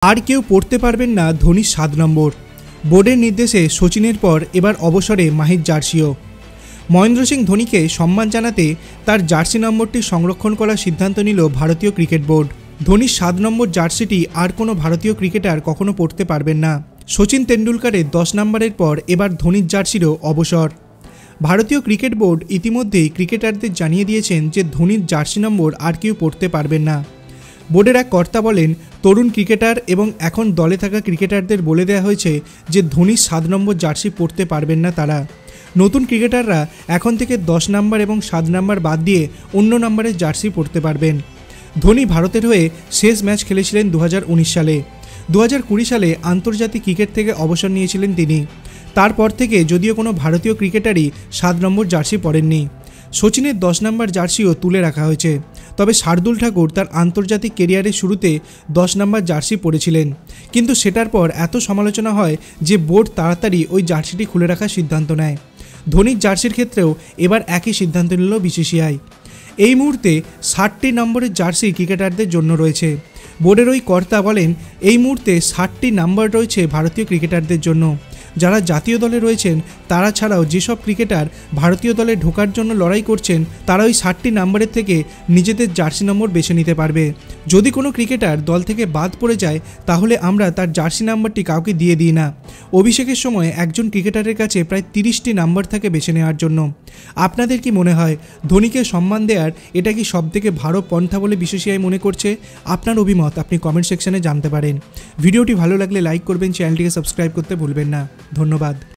আর কেউ পড়তে পারবেন না ধোনির ৭ নম্বর। বোর্ডের নির্দেশে সচিনের পর এবার অবসরে মাহির জার্সিও। মহেন্দ্র সিং ধোনিকে সম্মান জানাতে তার জার্সি নম্বরটি সংরক্ষণ করার সিদ্ধান্ত নিল ভারতীয় ক্রিকেট বোর্ড। ধোনির ৭ নম্বর জার্সিটি আর কোনো ভারতীয় ক্রিকেটার কখনো পড়তে পারবেন না। সচিন তেন্ডুলকরের ১০ নম্বরের পর এবার ধোনির জার্সিরও অবসর। ভারতীয় ক্রিকেট বোর্ড ইতিমধ্যেই ক্রিকেটারদের জানিয়ে দিয়েছেন যে ধোনির জার্সি নম্বর আর কেউ পড়তে পারবেন না। বোর্ডের এক কর্তা বলেন, তরুণ ক্রিকেটার এবং এখন দলে থাকা ক্রিকেটারদের বলে দেওয়া হয়েছে যে ধোনির ৭ নম্বর জার্সি পরতে পারবেন না তারা। নতুন ক্রিকেটাররা এখন থেকে ১০ নম্বর এবং ৭ নম্বর বাদ দিয়ে অন্য নম্বরের জার্সি পরতে পারবেন। ধোনি ভারতের হয়ে শেষ ম্যাচ খেলেছিলেন ২০১৯ সালে। ২০২০ সালে আন্তর্জাতিক ক্রিকেট থেকে অবসর নিয়েছিলেন তিনি। তারপর থেকে যদিও কোনো ভারতীয় ক্রিকেটারই ৭ নম্বর জার্সি পরেননি। সচিনের ১০ নম্বর জার্সিও তুলে রাখা হয়েছে। তবে শার্দুল ঠাকুর তার আন্তর্জাতিক কেরিয়ারের শুরুতে ১০ নম্বর জার্সি পরেছিলেন, কিন্তু সেটার পর এত সমালোচনা হয় যে বোর্ড তাড়াতাড়ি ওই জার্সিটি খুলে রাখার সিদ্ধান্ত নেয়। ধোনির জার্সির ক্ষেত্রেও এবার একই সিদ্ধান্ত নিল বিসিসিআই। এই মুহূর্তে ৬০টি নম্বরের জার্সি ক্রিকেটারদের জন্য রয়েছে। বোর্ডের ওই কর্তা বলেন, এই মুহূর্তে ৬০টি নম্বর রয়েছে ভারতীয় ক্রিকেটারদের জন্য। যারা জাতীয় দলে রয়েছেন তারা ছাড়াও যেসব ক্রিকেটার ভারতীয় দলে ঢোকার জন্য লড়াই করছেন তারা ওই ৬০টি নম্বরের থেকে নিজেদের জার্সি নম্বর বেছে নিতে পারবে। যদি কোনো ক্রিকেটার দল থেকে বাদ পড়ে যায় তাহলে আমরা তার জার্সি নাম্বারটি কাউকে দিয়ে দিই না। অভিষেকের সময় একজন ক্রিকেটারের কাছে প্রায় ৩০টি নাম্বার থাকে বেছে নেওয়ার জন্য। আপনাদের কি মনে হয় ধোনিকে সম্মান দেওয়ার এটা কি সবথেকে ভালো পন্থা বলে বিসিসিআই মনে করছে? আপনার অভিমত আপনি কমেন্ট সেকশনে জানতে পারেন। ভিডিওটি ভালো লাগলে লাইক করবেন, চ্যানেলটিকে সাবস্ক্রাইব করতে ভুলবেন না। ধন্যবাদ।